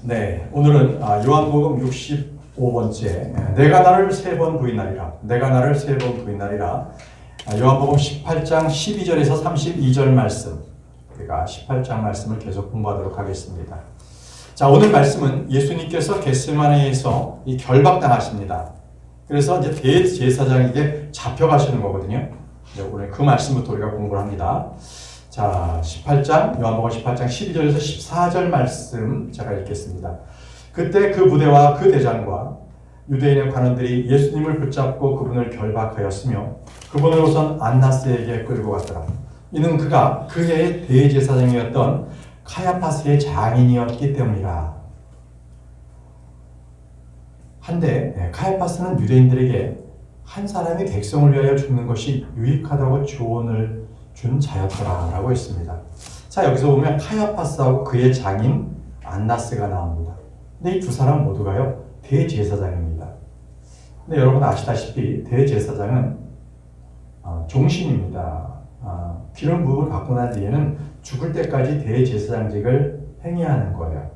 네, 오늘은 요한복음 65번째 내가 나를 3번 부인하리라. 내가 나를 3번 부인하리라. 요한복음 18장 12절에서 32절 말씀, 우리가 18장 말씀을 계속 공부하도록 하겠습니다. 자, 오늘 말씀은 예수님께서 겟세마네에서 이 결박당하십니다. 그래서 이제 대제사장에게 잡혀가시는 거거든요. 오늘 그 말씀부터 우리가 공부를 합니다. 자, 18장, 요한복음 18장 12절에서 14절 말씀 제가 읽겠습니다. 그때 그 부대와 그 대장과 유대인의 관원들이 예수님을 붙잡고 그분을 결박하였으며 그분을 우선 안나스에게 끌고 갔더라. 이는 그가 그 해의 대제사장이었던 카야파스의 장인이었기 때문이라. 한데 카야파스는 유대인들에게 한 사람이 백성을 위하여 죽는 것이 유익하다고 조언을 준 자였더라 라고 했습니다. 자, 여기서 보면 카야파스하고 그의 장인 안나스가 나옵니다. 근데 이 두 사람 모두가요 대제사장입니다. 근데 여러분 아시다시피 대제사장은 종신입니다. 기름 부음을 받고 난 뒤에는 죽을 때까지 대제사장직을 행해야 하는 거예요.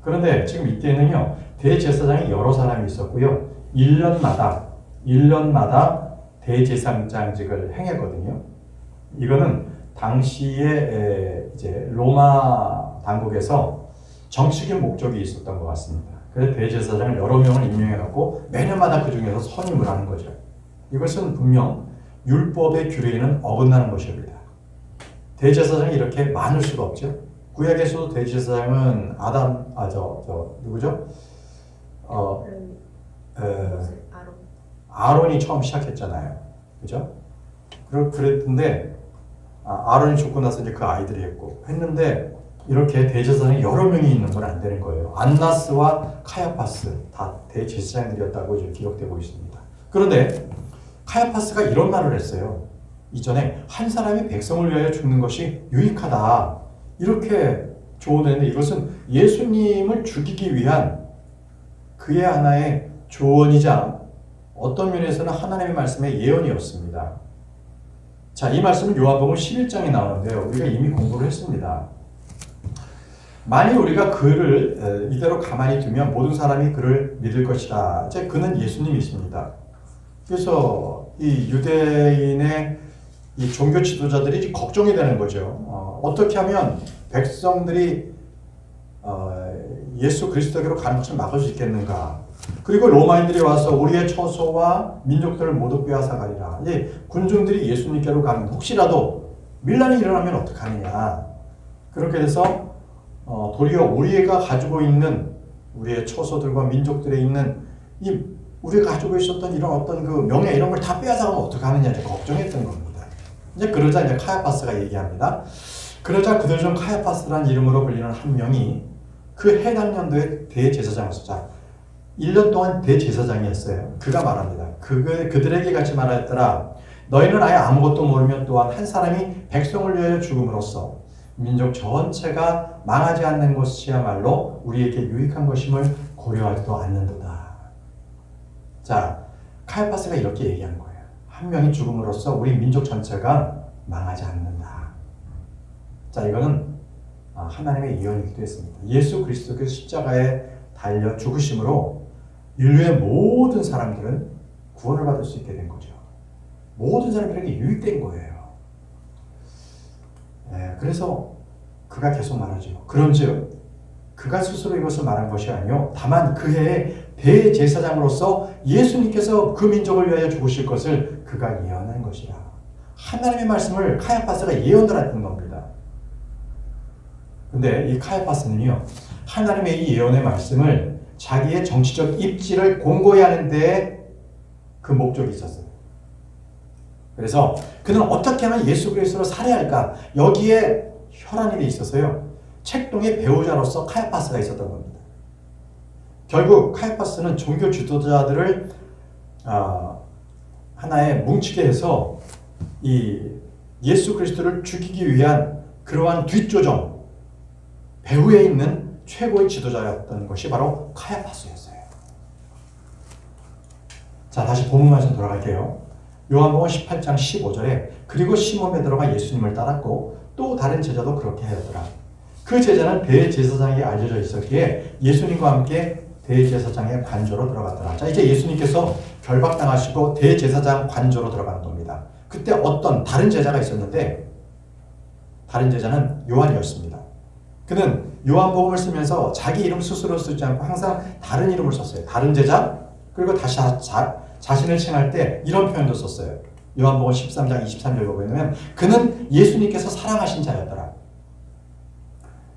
그런데 지금 이때는요 대제사장이 여러 사람이 있었고요 1년마다 대제사장직을 행했거든요. 이거는 당시에 이제 로마 당국에서 정치적 목적이 있었던 것 같습니다. 그래서 대제사장을 여러 명을 임명해갖고 매년마다 그 중에서 선임을 하는 거죠. 이것은 분명 율법의 규례에는 어긋나는 것입니다. 대제사장이 이렇게 많을 수가 없죠. 구약에서도 대제사장은 누구죠? 아론이 처음 시작했잖아요. 그죠? 그랬는데 아론이 죽고 나서 이제 그 아이들이 했는데 이렇게 대제사장이 여러 명이 있는 건 안 되는 거예요. 안나스와 카야파스 다 대제사장들이었다고 지금 기록되고 있습니다. 그런데 카야파스가 이런 말을 했어요. 이전에 한 사람이 백성을 위하여 죽는 것이 유익하다 이렇게 조언했는데 이것은 예수님을 죽이기 위한 그의 하나의 조언이자 어떤 면에서는 하나님의 말씀의 예언이었습니다. 자, 이 말씀은 요한복음 11장에 나오는데요. 우리가 이미 공부를 했습니다. 만일 우리가 그를 이대로 가만히 두면 모든 사람이 그를 믿을 것이다. 이제 그는 예수님이십니다. 그래서 이 유대인의 이 종교 지도자들이 걱정이 되는 거죠. 어떻게 하면 백성들이 예수 그리스도께로 가는 것을 막을 수 있겠는가? 그리고 로마인들이 와서 우리의 처소와 민족들을 모두 빼앗아가리라. 이제 군중들이 예수님께로 가면 혹시라도 밀란이 일어나면 어떡하느냐. 그렇게 돼서 도리어 우리가 가지고 있는 우리의 처소들과 민족들에 있는 이 우리가 가지고 있었던 이런 어떤 그 명예 이런 걸 다 빼앗아가면 어떡하느냐 이제 걱정했던 겁니다. 이제 그러자 이제 카야파스가 얘기합니다. 그러자 그들 중 카야파스라는 이름으로 불리는 한 명이 그 해당 연도의 대제사장이었죠. 1년 동안 대제사장이었어요. 그가 말합니다. 그들에게 같이 말하였더라. 너희는 아예 아무것도 모르면 또한 한 사람이 백성을 위하여 죽음으로써 민족 전체가 망하지 않는 것이야말로 우리에게 유익한 것임을 고려하지도 않는도다. 자, 카야파스가 이렇게 얘기한 거예요. 한 명이 죽음으로써 우리 민족 전체가 망하지 않는다. 자, 이거는 하나님의 예언이기도 했습니다. 예수 그리스도께서 십자가에 달려 죽으심으로 인류의 모든 사람들은 구원을 받을 수 있게 된 거죠. 모든 사람들에게 유익된 거예요. 그래서 그가 계속 말하죠. 그런즉 그가 스스로 이것을 말한 것이 아니요 다만 그 해의 대제사장으로서 예수님께서 그 민족을 위하여 죽으실 것을 그가 예언한 것이라. 하나님의 말씀을 카야파스가 예언을 했던 겁니다. 근데 이 카야파스는요 하나님의 이 예언의 말씀을 자기의 정치적 입지를 공고히 하는 데에 그 목적이 있었어요. 그래서 그는 어떻게 하면 예수 그리스도를 살해할까 여기에 혈안이 돼 있어서요 책동의 배우자로서 카야파스가 있었던 겁니다. 결국 카야파스는 종교 지도자들을 하나에 뭉치게 해서 이 예수 그리스도를 죽이기 위한 그러한 뒷조정 배후에 있는 최고의 지도자였던 것이 바로 카야파스였어요. 자, 다시 본문 말씀 돌아갈게요. 요한복음 18장 15절에 그리고 시몬 베드로가 예수님을 따랐고 또 다른 제자도 그렇게 하였더라. 그 제자는 대제사장에게 알려져 있었기에 예수님과 함께 대제사장의 관저로 들어갔더라. 자, 이제 예수님께서 결박당하시고 대제사장 관저로 들어가는 겁니다. 그때 어떤 다른 제자가 있었는데 다른 제자는 요한이었습니다. 그는 요한복음을 쓰면서 자기 이름 스스로 쓰지 않고 항상 다른 이름을 썼어요. 다른 제자, 그리고 다시 자신을 칭할 때 이런 표현도 썼어요. 요한복음 13장 23절 보면 그는 예수님께서 사랑하신 자였더라.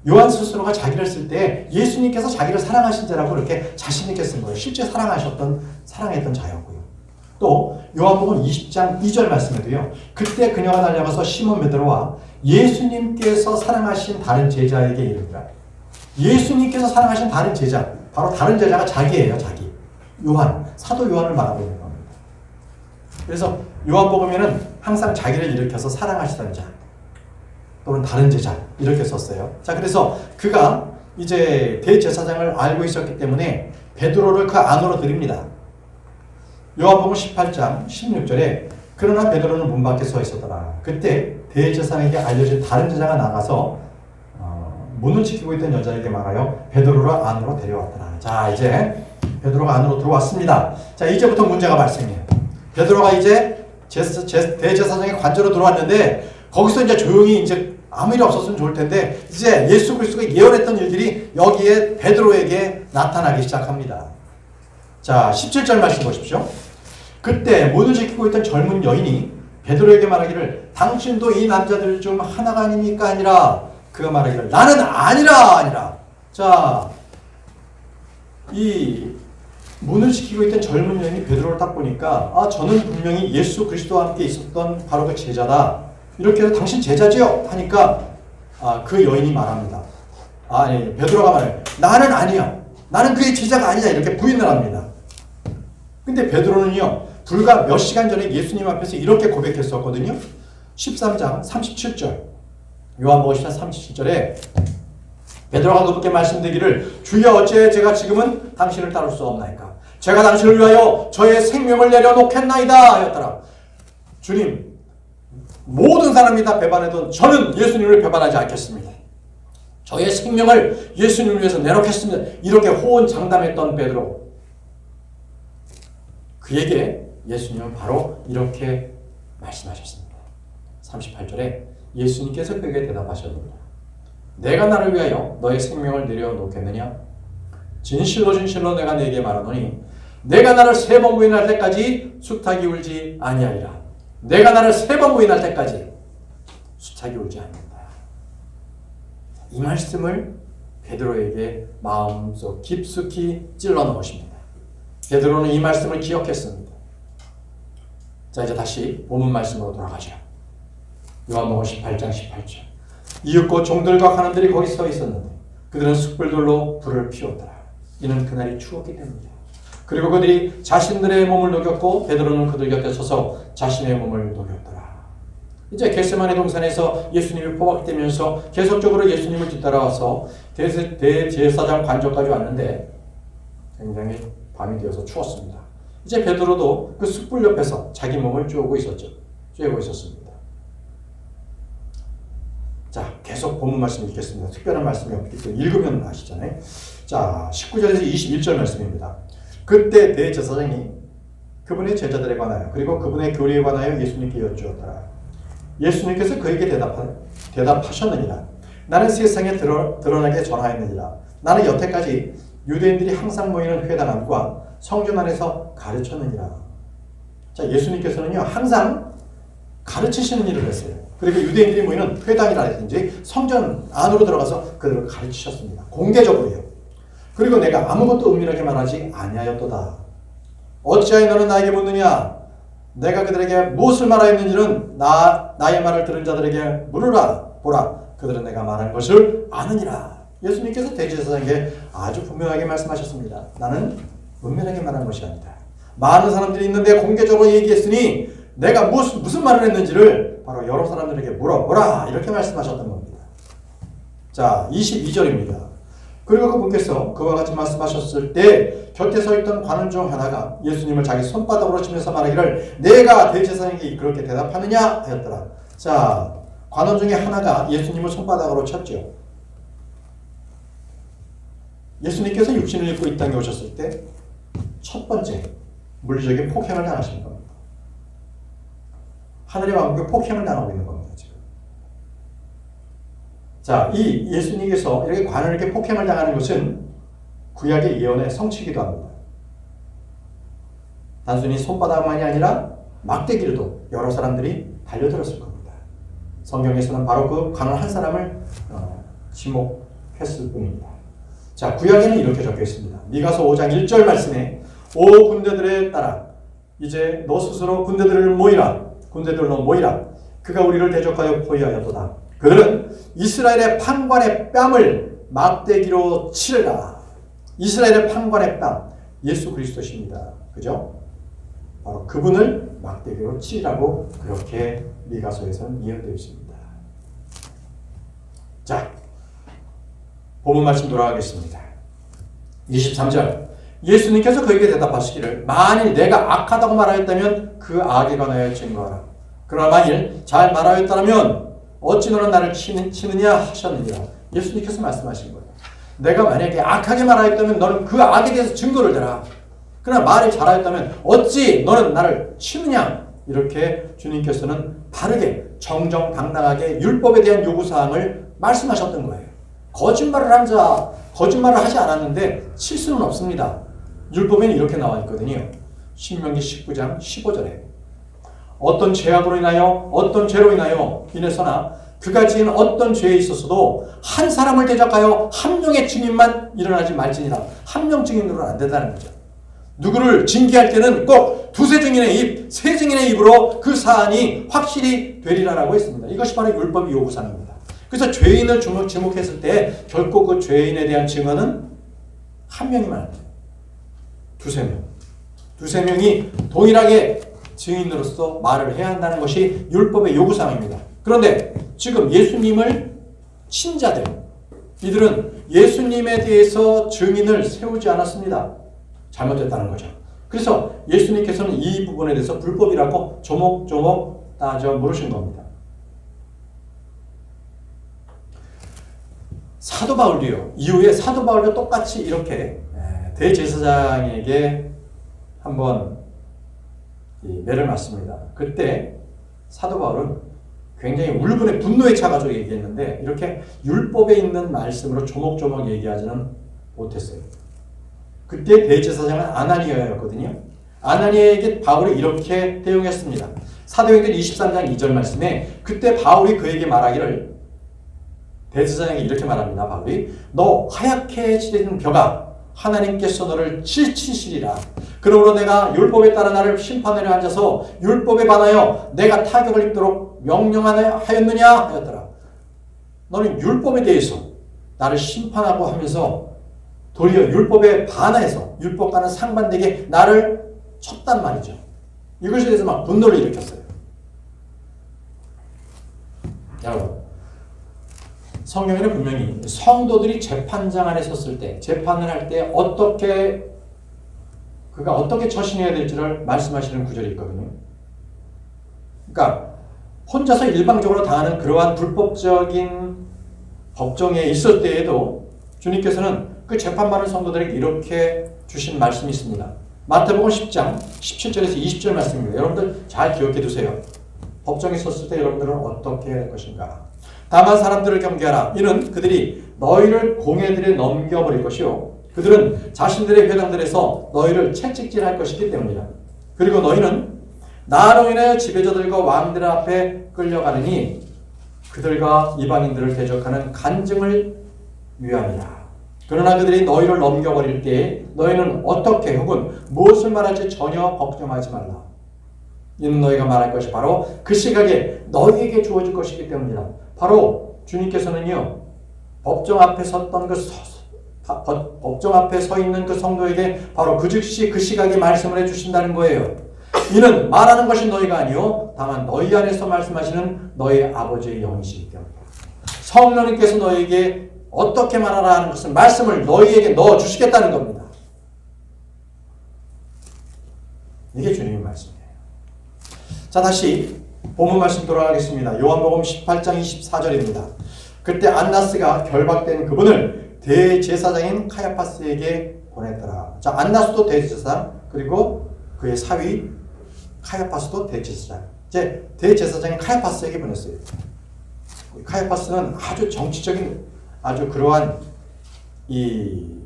요한 스스로가 자기를 쓸 때 예수님께서 자기를 사랑하신 자라고 이렇게 자신 있게 쓴 거예요. 실제 사랑했던 자였고요. 또 요한복음 20장 2절 말씀에도요. 그때 그녀가 달려가서 시몬 베드로와 예수님께서 사랑하신 다른 제자에게 이르니라. 예수님께서 사랑하신 다른 제자, 바로 다른 제자가 자기예요. 자기. 요한, 사도 요한을 말하고 있는 겁니다. 그래서 요한복음에는 항상 자기를 일으켜서 사랑하시던 자 또는 다른 제자 이렇게 썼어요. 자, 그래서 그가 이제 대제사장을 알고 있었기 때문에 베드로를 그 안으로 들입니다. 요한복음 18장 16절에 그러나 베드로는 문 밖에 서 있었더라. 그때 대제사장에게 알려진 다른 제자가 나가서 문을 지키고 있던 여자에게 말하여 베드로를 안으로 데려왔더라. 자, 이제 베드로가 안으로 들어왔습니다. 자, 이제부터 문제가 발생해요. 베드로가 이제 대제사장의 관저로 들어왔는데 거기서 이제 조용히 이제 아무 일 없었으면 좋을 텐데 이제 예수 그리스도가 예언했던 일들이 여기에 베드로에게 나타나기 시작합니다. 자, 17절 말씀 보십시오. 그때 문을 지키고 있던 젊은 여인이 베드로에게 말하기를 당신도 이 남자들 중 하나가 아닙니까? 아니라 그가 말하기를 나는 아니라. 자, 이 문을 지키고 있던 젊은 여인이 베드로를 딱 보니까 저는 분명히 예수 그리스도와 함께 있었던 바로 그 제자다. 이렇게 해서 당신 제자지요? 하니까 그 여인이 말합니다. 아니, 베드로가 말해요. 나는 아니야. 나는 그의 제자가 아니야. 이렇게 부인을 합니다. 근데 베드로는요. 불과 몇 시간 전에 예수님 앞에서 이렇게 고백했었거든요. 13장 37절. 요한복음 13장 37절에 베드로가 그분께 말씀드리기를 주여 어찌 제가 지금은 당신을 따를 수 없나이까. 제가 당신을 위하여 저의 생명을 내려놓겠나이다 하였더라. 주님, 모든 사람이 다 배반해도 저는 예수님을 배반하지 않겠습니다. 저의 생명을 예수님을 위해서 내놓겠습니다. 이렇게 호언장담했던 베드로. 그에게 예수님은 바로 이렇게 말씀하셨습니다. 38절에 예수님께서 그에게 대답하셨느니라. 내가 나를 위하여 너의 생명을 내려놓겠느냐? 진실로 내가 네게 말하노니 내가 나를 3번 부인할 때까지 숫하기 울지 아니하리라. 내가 나를 3번 부인할 때까지 숫하기 울지 않는다. 이 말씀을 베드로에게 마음속 깊숙이 찔러 넣으십니다. 베드로는 이 말씀을 기억했습니다. 자, 이제 다시 본문 말씀으로 돌아가죠. 요한복음 18장 18절. 이윽고 종들과 간원들이 거기 서 있었는데 그들은 숯불들로 불을 피웠더라. 이는 그날이 추웠기 때문이다. 그리고 그들이 자신들의 몸을 녹였고 베드로는 그들 곁에 서서 자신의 몸을 녹였더라. 이제 겟세마네 동산에서 예수님이 포박되면서 계속적으로 예수님을 뒤따라와서 대제사장 관저까지 왔는데 굉장히 밤이 되어서 추웠습니다. 이제 베드로도 그 숯불 옆에서 자기 몸을 쬐고 있었습니다. 자, 계속 본문 말씀 읽겠습니다. 특별한 말씀이 없기 때문에 읽으면 아시잖아요. 자, 19절에서 21절 말씀입니다. 그때 대제사장이 그분의 제자들에 관하여 그리고 그분의 교리에 관하여 예수님께 여쭈었더라. 예수님께서 그에게 대답하셨느니라. 나는 세상에 드러나게 전하였느니라. 나는 여태까지 유대인들이 항상 모이는 회당 안과 성전 안에서 가르쳤느니라. 자, 예수님께서는요 항상 가르치시는 일을 했어요. 그리고 유대인들이 모이는 회당이라든지 성전 안으로 들어가서 그들을 가르치셨습니다. 공개적으로요. 그리고 내가 아무것도 은밀하게 말하지 아니하였도다. 어찌하여 너는 나에게 묻느냐? 내가 그들에게 무엇을 말하였는지는 나의 말을 들은 자들에게 물으라. 보라, 그들은 내가 말한 것을 아느니라. 예수님께서 대제사장에게 아주 분명하게 말씀하셨습니다. 나는 은밀하게 말한 것이 아니다. 많은 사람들이 있는데 공개적으로 얘기했으니 내가 무슨 말을 했는지를 바로 여러 사람들에게 물어보라. 이렇게 말씀하셨던 겁니다. 자, 22절입니다. 그리고 그분께서 그와 같이 말씀하셨을 때 곁에 서 있던 관원 중 하나가 예수님을 자기 손바닥으로 치면서 말하기를 내가 대제사장에게 그렇게 대답하느냐 하였더라. 자, 관원 중에 하나가 예수님을 손바닥으로 쳤죠. 예수님께서 육신을 입고 이 땅에 오셨을 때 첫 번째 물리적인 폭행을 당하신 겁니다. 하늘의 왕국에 폭행을 당하고 있는 겁니다. 지금. 자, 이 예수님께서 이렇게 관원에게 폭행을 당하는 것은 구약의 예언의 성취기도 합니다. 단순히 손바닥만이 아니라 막대기로도 여러 사람들이 달려들었을 겁니다. 성경에서는 바로 그 관원 한 사람을 지목했을 뿐입니다. 자, 구약에는 이렇게 적혀 있습니다. 미가서 5장 1절 말씀에 오 군대들에 따라 이제 너 스스로 군대들을 모이라. 군대들로 모이라. 그가 우리를 대적하여 포위하였도다. 그들은 이스라엘의 판관의 뺨을 막대기로 치르라. 이스라엘의 판관의 뺨, 예수 그리스도십니다. 그죠? 바로 그분을 막대기로 치라고 그렇게 미가서에서는 예언되어 있습니다. 자, 본문 말씀 돌아가겠습니다. 23절 예수님께서 그에게 대답하시기를 만일 내가 악하다고 말하였다면 그 악에 관하여 증거하라. 그러나 만일 잘 말하였다면 어찌 너는 나를 치느냐 하셨느니라. 예수님께서 말씀하신 거예요. 내가 만약에 악하게 말하였다면 너는 그 악에 대해서 증거를 대라. 그러나 말이 잘하였다면 어찌 너는 나를 치느냐. 이렇게 주님께서는 바르게 정정당당하게 율법에 대한 요구사항을 말씀하셨던 거예요. 거짓말을 한 자, 거짓말을 하지 않았는데 칠 수는 없습니다. 율법에는 이렇게 나와 있거든요. 신명기 19장 15절에 어떤 죄악으로 인하여 어떤 죄로 인해서나 그가 지은 어떤 죄에 있어서도 한 사람을 대적하여 한 명의 증인만 일어나지 말지니라. 한 명 증인으로는 안 된다는 거죠. 누구를 징계할 때는 꼭 두세 증인의 입, 세 증인의 입으로 그 사안이 확실히 되리라라고 했습니다. 이것이 바로 율법의 요구사항입니다. 그래서 죄인을 지목했을 때 결코 그 죄인에 대한 증언은 한 명이면 안 돼요. 두세 명이 동일하게 증인으로서 말을 해야 한다는 것이 율법의 요구사항입니다. 그런데 지금 예수님을 친 자들, 이들은 예수님에 대해서 증인을 세우지 않았습니다. 잘못됐다는 거죠. 그래서 예수님께서는 이 부분에 대해서 불법이라고 조목조목 따져 물으신 겁니다. 사도 바울도요. 이후에 사도 바울도 똑같이 이렇게 대제사장에게 한번 매를 맞습니다. 그때 사도 바울은 굉장히 울분의 분노에 차가지고 얘기했는데 이렇게 율법에 있는 말씀으로 조목조목 얘기하지는 못했어요. 그때 대제사장은 아나니아였거든요. 아나니아에게 바울이 이렇게 대응했습니다. 사도행전 23장 2절 말씀에 그때 바울이 그에게 말하기를 대제사장에게 이렇게 말합니다. 바울이 너 하얗게 칠해진 벼가 하나님께서 너를 치시리라. 그러므로 내가 율법에 따라 나를 심판하려 앉아서 율법에 반하여 내가 타격을 입도록 명령하였느냐 하였더라. 너는 율법에 대해서 나를 심판하고 하면서 도리어 율법에 반해서 율법과는 상반되게 나를 쳤단 말이죠. 이것에 대해서 막 분노를 일으켰어요. 여러분, 성경에는 분명히 성도들이 재판장 안에 섰을 때, 재판을 할 때 그가 어떻게 처신해야 될지를 말씀하시는 구절이 있거든요. 그러니까 혼자서 일방적으로 당하는 그러한 불법적인 법정에 있을 때에도 주님께서는 그 재판받는 성도들에게 이렇게 주신 말씀이 있습니다. 마태복음 10장 17절에서 20절 말씀입니다. 여러분들 잘 기억해 두세요. 법정에 섰을 때 여러분들은 어떻게 할 것인가? 다만 사람들을 경계하라. 이는 그들이 너희를 공회들에 넘겨버릴 것이요 그들은 자신들의 회당들에서 너희를 채찍질할 것이기 때문이다. 그리고 너희는 나로 인해 지배자들과 왕들 앞에 끌려가느니 그들과 이방인들을 대적하는 간증을 위함이라. 그러나 그들이 너희를 넘겨버릴 때 너희는 어떻게 혹은 무엇을 말할지 전혀 걱정하지 말라. 이는 너희가 말할 것이 바로 그 시각에 너희에게 주어질 것이기 때문이다. 바로 주님께서는요, 법정 앞에 서 있는 그 성도에게 바로 그 즉시 그 시각에 말씀을 해주신다는 거예요. 이는 말하는 것이 너희가 아니요 다만 너희 안에서 말씀하시는 너희 아버지의 영이시기 때문이다. 성령님께서 너희에게 어떻게 말하라 하는 것은 말씀을 너희에게 넣어주시겠다는 겁니다. 이게 주님의 말씀이에요. 자, 다시 본문 말씀 돌아가겠습니다. 요한복음 18장 24절입니다. 그때 안나스가 결박된 그분을 대제사장인 카야파스에게 보냈더라. 자, 안나스도 대제사장, 그리고 그의 사위 카야파스도 대제사장. 이제 대제사장인 카야파스에게 보냈어요. 카야파스는 아주 정치적인 아주 그러한 이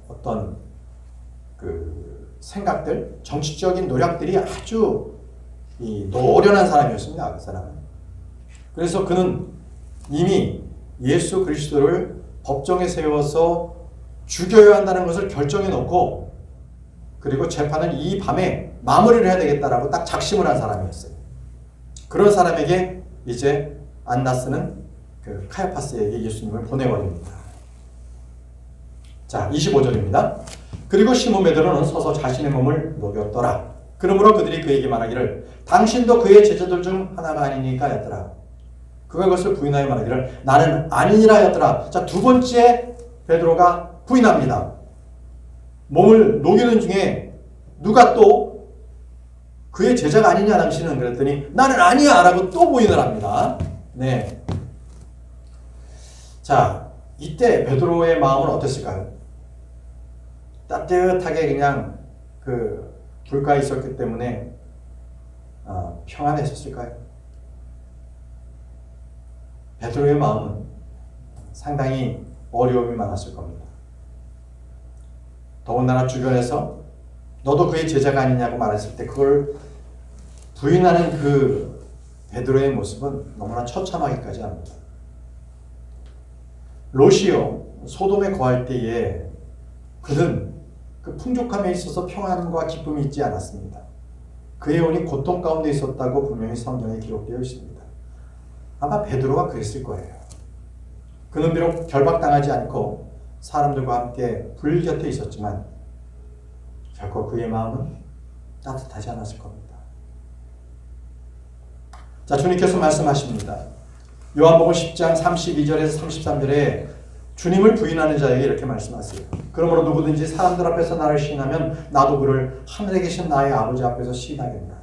어떤 그 생각들, 정치적인 노력들이 아주 이 노련한 사람이었습니다. 그 사람은. 그래서 그는 이미 예수 그리스도를 법정에 세워서 죽여야 한다는 것을 결정해 놓고, 그리고 재판을 이 밤에 마무리를 해야 되겠다라고 딱 작심을 한 사람이었어요. 그런 사람에게 이제 안나스는 그 카야파스에게 예수님을 보내버립니다. 자, 25절입니다. 그리고 시몬 베드로는 서서 자신의 몸을 녹였더라. 그러므로 그들이 그에게 말하기를 당신도 그의 제자들 중 하나가 아니니까 하였더라. 그가 그것을 부인하여 말하기를 나는 아니니라 하였더라. 자, 두 번째 베드로가 부인합니다. 몸을 녹이는 중에 누가 또 그의 제자가 아니냐 당신은 그랬더니 나는 아니야 라고 또 부인을 합니다. 네. 자, 이때 베드로의 마음은 어땠을까요? 따뜻하게 그냥 그 불가에 있었기 때문에 평안했었을까요? 베드로의 마음은 상당히 어려움이 많았을 겁니다. 더군다나 주변에서 너도 그의 제자가 아니냐고 말했을 때 그걸 부인하는 그 베드로의 모습은 너무나 처참하기까지 합니다. 롯이요 소돔에 거할 때에 그는 그 풍족함에 있어서 평안과 기쁨이 있지 않았습니다. 그의 영혼이 고통 가운데 있었다고 분명히 성경에 기록되어 있습니다. 아마 베드로가 그랬을 거예요. 그는 비록 결박당하지 않고 사람들과 함께 불 곁에 있었지만 결코 그의 마음은 따뜻하지 않았을 겁니다. 자, 주님께서 말씀하십니다. 요한복음 10장 32절에서 33절에 주님을 부인하는 자에게 이렇게 말씀하세요. 그러므로 누구든지 사람들 앞에서 나를 시인하면 나도 그를 하늘에 계신 나의 아버지 앞에서 시인하겠나.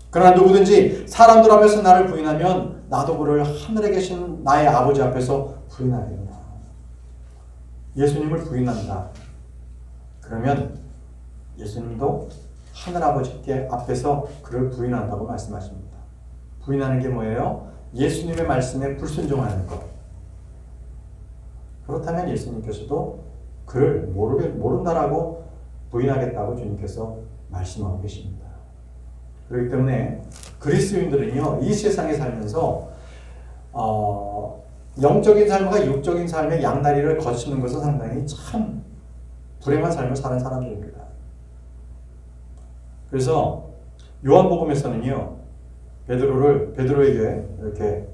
그러나 누구든지 사람들 앞에서 나를 부인하면 나도 그를 하늘에 계신 나의 아버지 앞에서 부인하겠나. 예수님을 부인한다. 그러면 예수님도 하늘 아버지께 앞에서 그를 부인한다고 말씀하십니다. 부인하는 게 뭐예요? 예수님의 말씀에 불순종하는 것. 그렇다면 예수님께서도 그를 모른다라고 부인하겠다고 주님께서 말씀하고 계십니다. 그렇기 때문에 그리스도인들은요, 이 세상에 살면서 영적인 삶과 육적인 삶의 양다리를 거치는 것은 상당히 참 불행한 삶을 사는 사람들입니다. 그래서 요한복음에서는요, 베드로에게 이렇게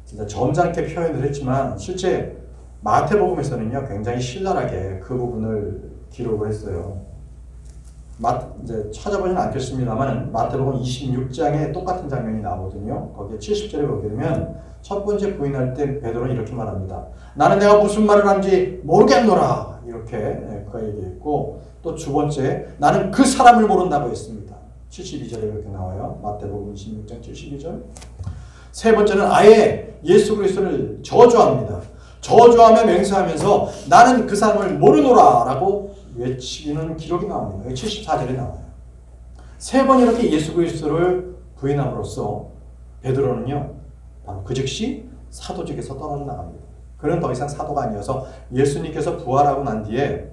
진짜 점잖게 표현을 했지만 실제 마태복음에서는요, 굉장히 신랄하게 그 부분을 기록을 했어요. 이제 찾아보지는 않겠습니다만 마태복음 26장에 똑같은 장면이 나오거든요. 거기에 70절에 보게 되면 첫 번째 부인할 때 베드로는 이렇게 말합니다. 나는 내가 무슨 말을 하는지 모르겠노라. 이렇게 그가 얘기했고, 또 두 번째 나는 그 사람을 모른다고 했습니다. 72절에 이렇게 나와요. 마태복음 26장 72절. 세 번째는 아예 예수 그리스도를 저주합니다. 저주하며 맹세하면서 나는 그 사람을 모르노라 라고 외치는 기록이 나옵니다. 74절에 나와요. 세 번 이렇게 예수 그리스도를 부인함으로써 베드로는요, 바로 그 즉시 사도직에서 떨어져 나갑니다. 그는 더 이상 사도가 아니어서 예수님께서 부활하고 난 뒤에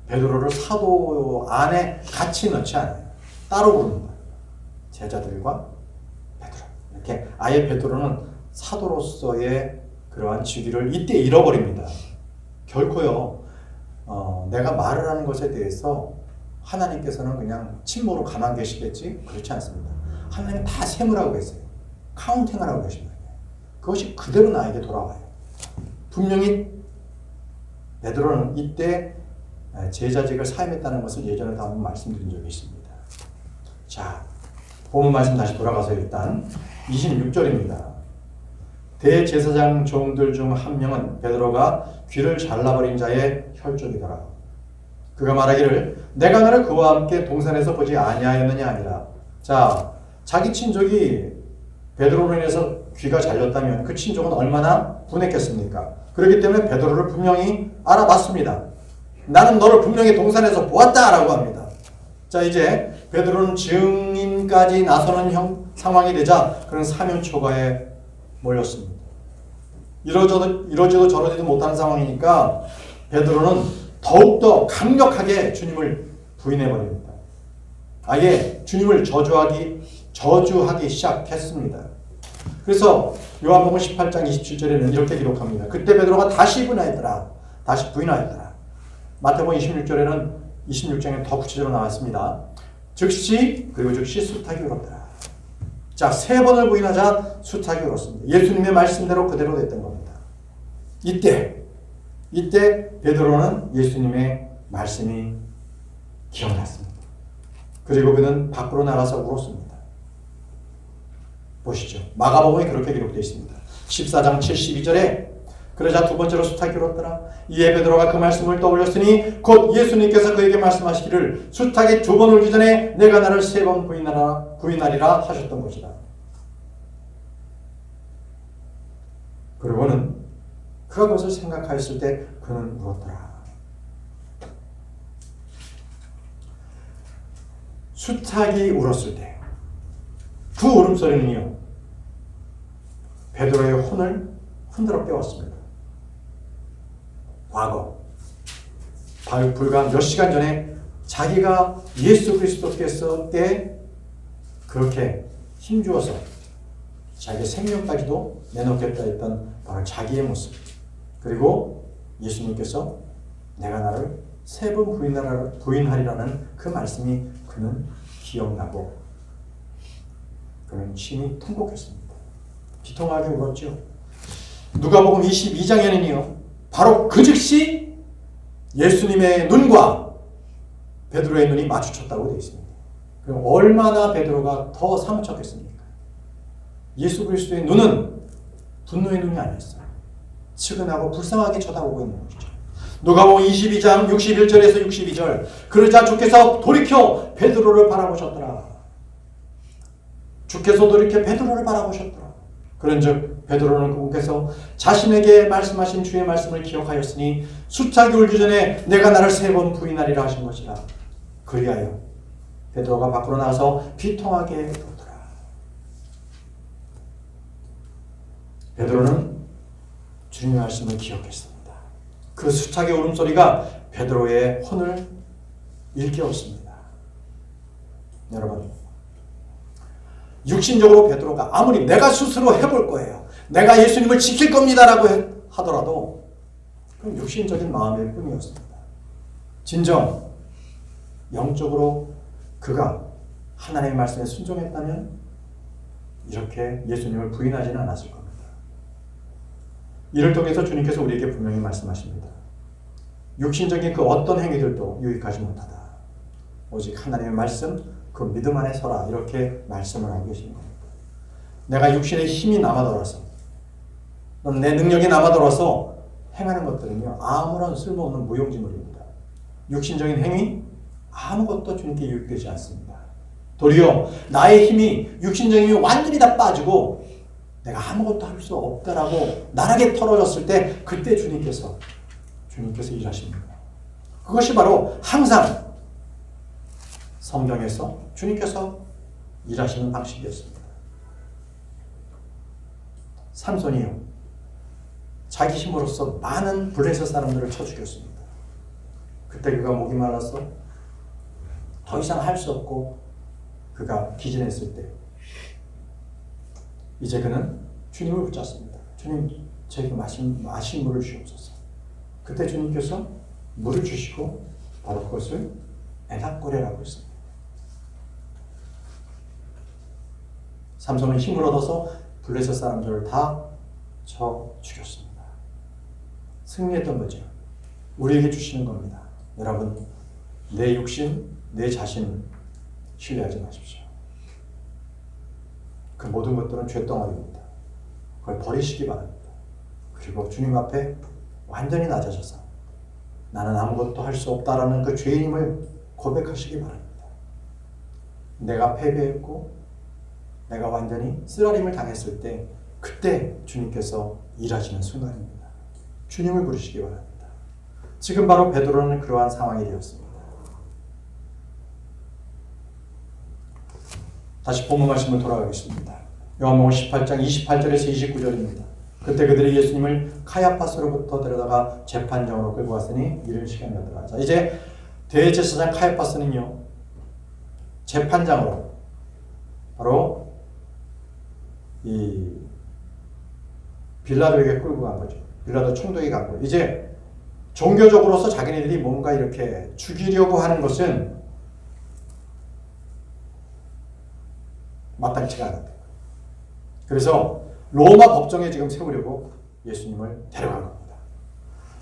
베드로를 사도 안에 같이 넣지 않아요. 따로 부르는 거예요. 제자들과 베드로. 이렇게 아예 베드로는 사도로서의 그러한 직위를 이때 잃어버립니다. 결코요, 내가 말을 하는 것에 대해서 하나님께서는 그냥 침묵으로 가만 계시겠지? 그렇지 않습니다. 하나님 다 세무라고 계세요. 카운팅을 하고 계십니다. 그것이 그대로 나에게 돌아와요. 분명히 베드로는 이때 제자직을 사임했다는 것을 예전에도 한번 말씀드린 적이 있습니다. 자, 본문 말씀 다시 돌아가서 일단 26절입니다. 대제사장 종들 중 한 명은 베드로가 귀를 잘라버린 자의 혈족이더라. 그가 말하기를 내가 너를 그와 함께 동산에서 보지 아니하였느냐 아니라. 자, 자기 친족이 베드로로 인해서 귀가 잘렸다면 그 친족은 얼마나 분했겠습니까? 그렇기 때문에 베드로를 분명히 알아봤습니다. 나는 너를 분명히 동산에서 보았다라고 합니다. 자, 이제 베드로는 증인까지 나서는 상황이 되자 그런 사면 초과에 몰렸습니다. 이러지도 저러지도 못하는 상황이니까 베드로는 더욱더 강력하게 주님을 부인해버립니다. 아예 주님을 저주하기 시작했습니다. 그래서 요한복음 18장 27절에는 이렇게 기록합니다. 그때 베드로가 다시 부인하였더라. 마태복음 26장에 더 구체적으로 나왔습니다. 즉시 수탉이 울었더라. 자, 3번을 부인하자 수탉이 울었습니다. 예수님의 말씀대로 그대로 됐던 겁니다. 이때 베드로는 예수님의 말씀이 기억났습니다. 그리고 그는 밖으로 나가서 울었습니다. 보시죠. 마가복음에 그렇게 기록되어 있습니다. 14장 72절에 그러자 두 번째로 수탉이 울었더라. 이에 베드로가 그 말씀을 떠올렸으니 곧 예수님께서 그에게 말씀하시기를 수탉이 2번 울기 전에 내가 나를 3번 부인하리라 하셨던 것이다. 그리고는 그가 그것을 생각하였을 때 그는 울었더라. 수탉이 울었을 때 그 울음소리는요, 베드로의 혼을 흔들어 깨웠습니다. 과거 불과 몇 시간 전에 자기가 예수 그리스도께서께 그렇게 힘주어서 자기의 생명까지도 내놓겠다 했던 바로 자기의 모습, 그리고 예수님께서 내가 나를 3번 부인하리라는 그 말씀이 그는 기억나고 그는 심히 통곡했습니다. 비통하게 울었죠. 누가복음 22장에는요 바로 그 즉시 예수님의 눈과 베드로의 눈이 마주쳤다고 되어 있습니다. 그럼 얼마나 베드로가 더 사무쳤겠습니까? 예수 그리스도의 눈은 분노의 눈이 아니었어요. 측은하고 불쌍하게 쳐다보고 있는 것이죠. 누가복음 22장 61절에서 62절 그러자 주께서 돌이켜 베드로를 바라보셨더라. 주께서 돌이켜 베드로를 바라보셨더라. 그런즉 베드로는 그분께서 자신에게 말씀하신 주의 말씀을 기억하였으니 수탉이 울기 전에 내가 나를 3번 부인하리라 하신 것이라. 그리하여 베드로가 밖으로 나가서 비통하게 울더라. 베드로는 주님의 말씀을 기억했습니다. 그 수탉의 울음소리가 베드로의 혼을 일깨웠습니다. 여러분, 육신적으로 베드로가 아무리 내가 스스로 해볼 거예요, 내가 예수님을 지킬 겁니다라고 하더라도 그건 육신적인 마음일 뿐이었습니다. 진정 영적으로 그가 하나님의 말씀에 순종했다면 이렇게 예수님을 부인하지는 않았을 겁니다. 이를 통해서 주님께서 우리에게 분명히 말씀하십니다. 육신적인 그 어떤 행위들도 유익하지 못하다. 오직 하나님의 말씀, 그 믿음 안에 서라. 이렇게 말씀을 하고 계신 겁니다. 내가 육신의 힘이 남아돌아서, 내 능력이 남아돌아서 행하는 것들은요, 아무런 쓸모없는 무용지물입니다. 육신적인 행위, 아무것도 주님께 유익되지 않습니다. 도리어 나의 힘이, 육신적인 힘이 완전히 다 빠지고 내가 아무것도 할 수 없다라고 나락에 털어졌을 때 그때 주님께서 일하십니다. 그것이 바로 항상 성경에서 주님께서 일하시는 방식이었습니다. 삼손이요, 자기 힘으로써 많은 블레셋 사람들을 쳐 죽였습니다. 그때 그가 목이 말라서 더 이상 할 수 없고 그가 기진했을 때 이제 그는 주님을 붙잡습니다. 주님, 저에게 마실 물을 주옵소서. 그때 주님께서 물을 주시고 바로 그것을 에낙고레라고 했습니다. 삼손은 힘을 얻어서 블레셋 사람들을 다 쳐 죽였습니다. 승리했던 거죠. 우리에게 주시는 겁니다. 여러분, 내 육신, 내 자신 신뢰하지 마십시오. 그 모든 것들은 죄덩어리입니다. 그걸 버리시기 바랍니다. 그리고 주님 앞에 완전히 낮아져서 나는 아무것도 할 수 없다라는 그 죄인임을 고백하시기 바랍니다. 내가 패배했고 내가 완전히 쓰라림을 당했을 때 그때 주님께서 일하시는 순간입니다. 주님을 부르시기 바랍니다. 지금 바로 베드로는 그러한 상황이 되었습니다. 다시 본문 말씀으로 돌아가겠습니다. 요한복음 18장 28절에서 29절입니다. 그때 그들이 예수님을 카야파스로부터 데려다가 재판장으로 끌고 왔으니 이를 시간이었더라. 자, 이제 대제사장 카야파스는요, 재판장으로 바로 이 빌라도에게 끌고 간 거죠. 빌라도 총독이 간 거예요. 이제 종교적으로서 자기네들이 뭔가 이렇게 죽이려고 하는 것은 마땅치가 않았다. 그래서 로마 법정에 지금 세우려고 예수님을 데려간 겁니다.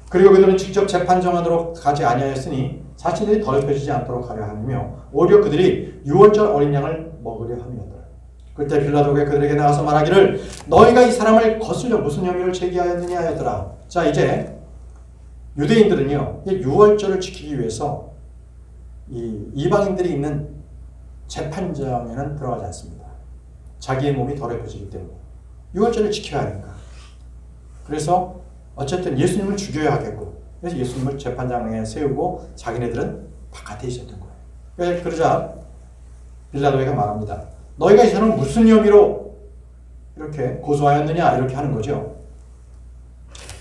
그리고 그들은 직접 재판정하도록 가지 아니하였으니 자신들이 더럽혀지지 않도록 하려 하며 오히려 그들이 유월절 어린 양을 먹으려 함이었더라. 그때 빌라도가 그들에게 나가서 말하기를 너희가 이 사람을 거슬려 무슨 혐의를 제기하였느냐 하였더라. 자, 이제 유대인들은요, 유월절을 지키기 위해서 이 이방인들이 있는 재판장에는 들어가지 않습니다. 자기의 몸이 더럽혀지기 때문에 유월절을 지켜야 하니까. 그래서 어쨌든 예수님을 죽여야 하겠고, 그래서 예수님을 재판장에 세우고 자기네들은 바깥에 있었던 거예요. 그러자 빌라도가 말합니다. 너희가 이 사람을 무슨 혐의로 이렇게 고소하였느냐 이렇게 하는 거죠.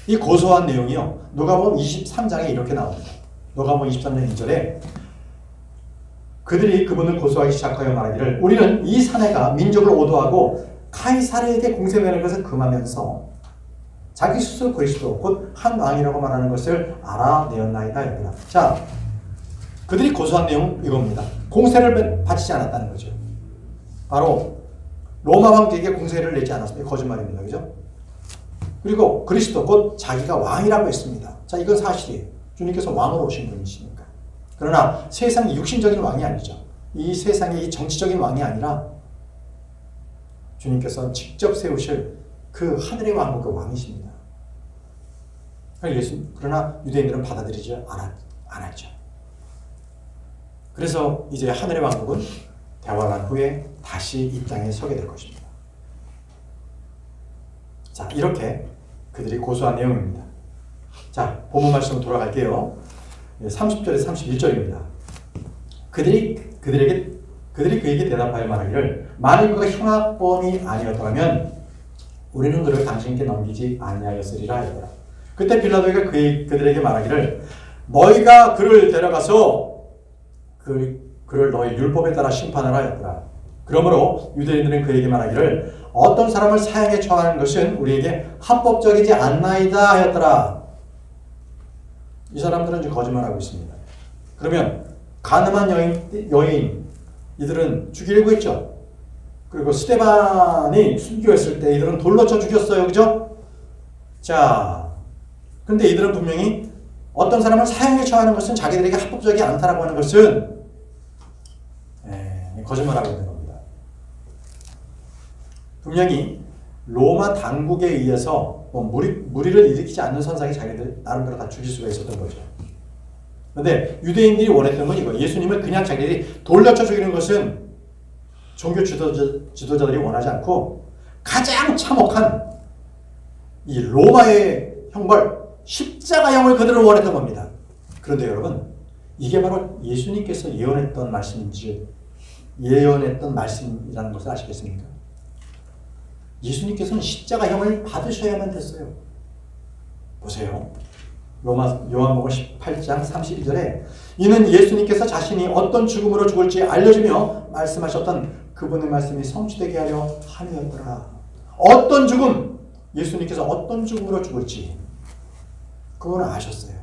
이 고소한 내용이요, 누가복음 23장에 이렇게 나옵니다. 누가복음 23장 2절에 그들이 그분을 고소하기 시작하여 말하기를 우리는 이 사내가 민족을 오도하고 카이사르에게 공세하는 것을 금하면서 자기 스스로 그리스도 곧 한 왕이라고 말하는 것을 알아내었나이다. 얘들아. 자, 그들이 고소한 내용은 이겁니다. 공세를 바치지 않았다는 거죠. 바로 로마 황제에게 공세를 내지 않았습니다. 거짓말입니다. 그죠? 그리고 그리스도 곧 자기가 왕이라고 했습니다. 자, 이건 사실이에요. 주님께서 왕으로 오신 분이시니까. 그러나 세상의 육신적인 왕이 아니죠. 이 세상의 이 정치적인 왕이 아니라 주님께서 직접 세우실 그 하늘의 왕국 왕이십니다. 그러나 유대인들은 받아들이지 않았죠. 그래서 이제 하늘의 왕국은 대환란 후에 다시 이 땅에 서게 될 것입니다. 자, 이렇게 그들이 고소한 내용입니다. 자, 본문 말씀으로 돌아갈게요. 30절에서 31절입니다. 그들이 그에게 대답하여 말하기를 만일 그가 흉악범이 아니었더라면 우리는 그를 당신께 넘기지 아니하였으리라 하였더라. 그때 빌라도가 그들에게 말하기를 너희가 그를 데려가서 그를 너희 율법에 따라 심판하라 하였더라. 그러므로 유대인들은 그에게 말하기를 어떤 사람을 사형에 처하는 것은 우리에게 합법적이지 않나이다 하였더라. 이 사람들은 이제 거짓말하고 있습니다. 그러면 가늠한 여인 이들은 죽이려고 했죠. 그리고 스데반이 순교했을 때 이들은 돌로 쳐 죽였어요. 그죠? 자, 근데 이들은 분명히 어떤 사람을 사형에 처하는 것은 자기들에게 합법적이 않다라고 하는 것은 거짓말하고 있는 겁니다. 분명히 로마 당국에 의해서 무리를 일으키지 않는 선상에 자기들 나름대로 다 죽일 수가 있었던 거죠. 그런데 유대인들이 원했던 건 이거. 예수님을 그냥 자기들이 돌려쳐 죽이는 것은 종교 지도자들이 원하지 않고 가장 참혹한 이 로마의 형벌, 십자가형을 그들은 원했던 겁니다. 그런데 여러분, 이게 바로 예수님께서 예언했던 말씀이라는 것을 아시겠습니까? 예수님께서는 십자가형을 받으셔야만 됐어요. 보세요. 요한복음 18장 32절에 이는 예수님께서 자신이 어떤 죽음으로 죽을지 알려주며 말씀하셨던 그분의 말씀이 성취되게 하려 함이었더라. 어떤 죽음, 예수님께서 어떤 죽음으로 죽을지 그걸 아셨어요.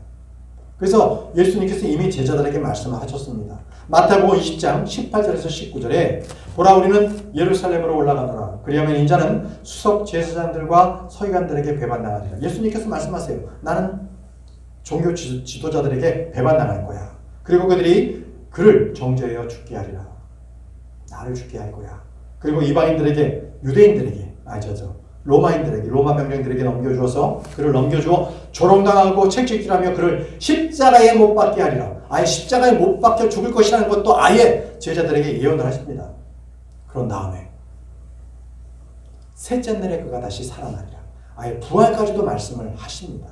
그래서 예수님께서 이미 제자들에게 말씀하셨습니다. 마태복음 20장 18절에서 19절에 보라 우리는 예루살렘으로 올라가노라. 그리하면 인자는 수석 제사장들과 서기관들에게 배반당하리라. 예수님께서 말씀하세요. 나는 종교 지도자들에게 배반당할 거야. 그리고 그들이 그를 정죄하여 죽게 하리라. 나를 죽게 할 거야. 그리고 이방인들에게, 유대인들에게, 로마인들에게, 로마 병정들에게 넘겨주어서 그를 넘겨주어 조롱당하고 책찍질하며 그를 십자가에 못 박게 하리라. 아예 십자가에 못 박혀 죽을 것이라는 것도 아예 제자들에게 예언을 하십니다. 그런 다음에 셋째 날에 그가 다시 살아나리라. 아예 부활까지도 말씀을 하십니다.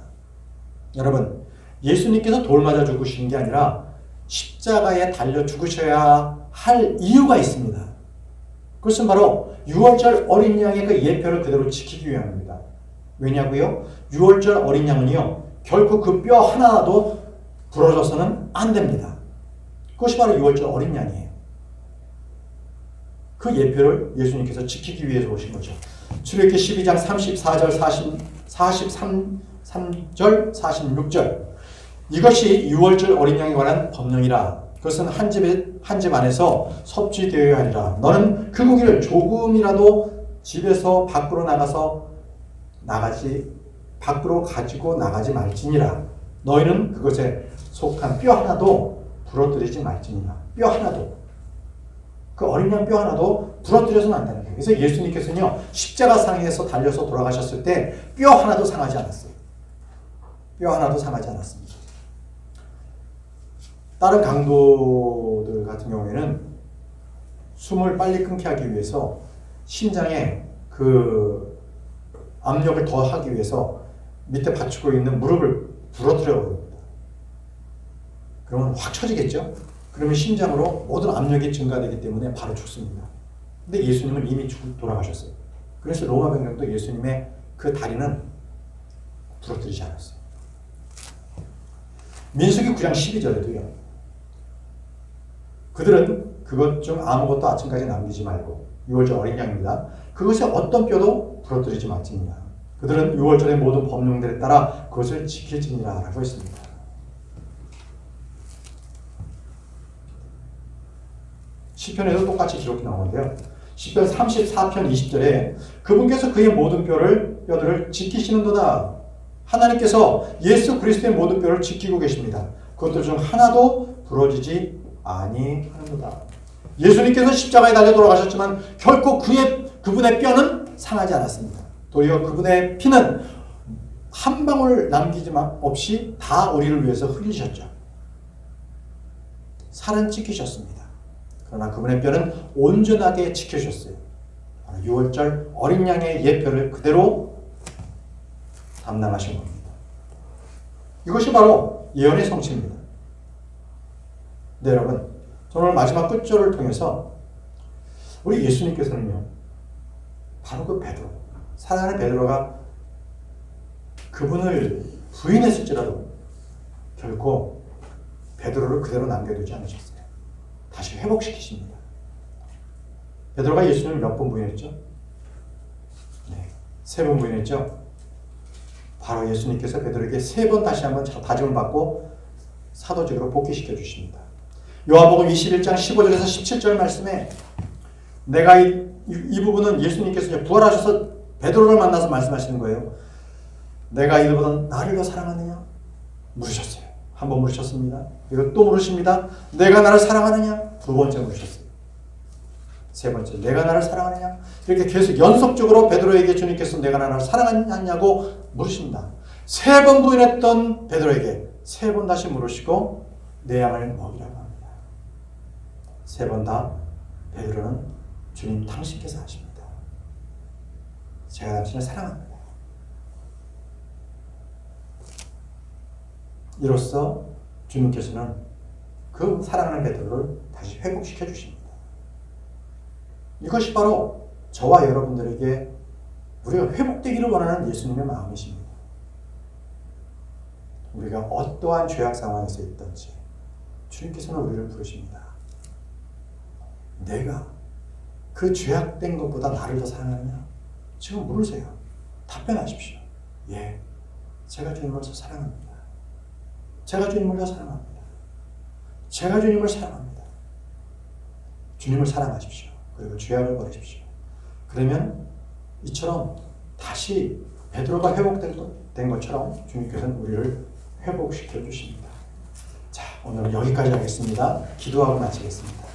여러분, 예수님께서 돌 맞아 죽으신 게 아니라 십자가에 달려 죽으셔야 할 이유가 있습니다. 그것은 바로 유월절 어린 양의 그 예표를 그대로 지키기 위함입니다. 왜냐고요? 유월절 어린 양은요, 결코 그 뼈 하나도 부러져서는 안 됩니다. 그것이 바로 유월절 어린 양이에요. 그 예표를 예수님께서 지키기 위해서 오신 거죠. 출애굽기 12장 34절 43절 46절 이것이 유월절 어린 양에 관한 법령이라. 그것은 한 집 안에서 섭취되어야 하리라. 너는 그 고기를 조금이라도 집에서 밖으로 가지고 나가지 말지니라. 너희는 그것에 속한 뼈 하나도 부러뜨리지 말지니라. 뼈 하나도. 그 어린 양 뼈 하나도 부러뜨려서는 안 되는 거예요. 그래서 예수님께서는요, 십자가 상에서 달려서 돌아가셨을 때 뼈 하나도 상하지 않았어요. 뼈 하나도 상하지 않았습니다. 다른 강도들 같은 경우에는 숨을 빨리 끊게 하기 위해서 심장에 그 압력을 더 하기 위해서 밑에 받치고 있는 무릎을 부러뜨려 버립니다. 그러면 확 쳐지겠죠? 그러면 심장으로 모든 압력이 증가되기 때문에 바로 죽습니다. 근데 예수님은 이미 돌아가셨어요. 그래서 로마 병력도 예수님의 그 다리는 부러뜨리지 않았어요. 민수기 9장 12절에도요. 그들은 그것 중 아무것도 아침까지 남기지 말고, 유월절 어린 양입니다. 그것의 어떤 뼈도 부러뜨리지 말지니라. 그들은 유월절의 모든 법령들에 따라 그것을 지킬지니라 라고 했습니다. 시편에도 똑같이 기록이 나오는데요. 시편 34편 20절에 그분께서 그의 모든 뼈들을 지키시는도다. 하나님께서 예수 그리스도의 모든 뼈를 지키고 계십니다. 그것들 중 하나도 부러지지 아니하는도다. 예수님께서 십자가에 달려 돌아가셨지만 결코 그분의 뼈는 상하지 않았습니다. 도리어 그분의 피는 한 방울 남기지 없이 다 우리를 위해서 흘리셨죠. 살은 찢기셨습니다. 그러나 그분의 뼈는 온전하게 지켜주셨어요. 유월절 어린 양의 예표를 그대로 담당하신 겁니다. 이것이 바로 예언의 성취입니다. 네, 여러분, 오늘 마지막 끝절을 통해서 우리 예수님께서는요, 바로 그 베드로, 사랑하는 베드로가 그분을 부인했을지라도 결코 베드로를 그대로 남겨두지 않으셨어요. 다시 회복시키십니다. 베드로가 예수님을 몇 번 부인했죠? 네, 3번 부인했죠? 바로 예수님께서 베드로에게 3번 다시 한번 다짐을 받고 사도직으로 복귀시켜 주십니다. 요한복음 21장 15절에서 17절 말씀에 내가 이 부분은 예수님께서 부활하셔서 베드로를 만나서 말씀하시는 거예요. 내가 이들보다 나를 더 사랑하느냐? 물으셨어요. 한 번 물으셨습니다. 그리고 또 물으십니다. 내가 나를 사랑하느냐? 2번째 물으셨어요. 3번째, 내가 나를 사랑하느냐? 이렇게 계속 연속적으로 베드로에게 주님께서 내가 나를 사랑하느냐고 물으십니다. 3번 부인했던 베드로에게 3번 다시 물으시고 내 양을 먹이라고 합니다. 3번 다 베드로는 주님 당신께서 하십니다. 제가 당신을 사랑합니다. 이로써 주님께서는 그 사랑하는 베드로를 다시 회복시켜 주십니다. 이것이 바로 저와 여러분들에게 우리가 회복되기를 원하는 예수님의 마음이십니다. 우리가 어떠한 죄악 상황에서 있든지 주님께서는 우리를 부르십니다. 내가 그 죄악된 것보다 나를 더 사랑하느냐? 지금 물으세요. 답변하십시오. 예, 제가 주님을 더 사랑합니다. 제가 주님을 더 사랑합니다. 제가 주님을 사랑합니다. 주님을 사랑하십시오. 그리고 죄악을 버리십시오. 그러면 이처럼 다시 베드로가 회복된 것처럼 주님께서는 우리를 회복시켜 주십니다. 자, 오늘 여기까지 하겠습니다. 기도하고 마치겠습니다.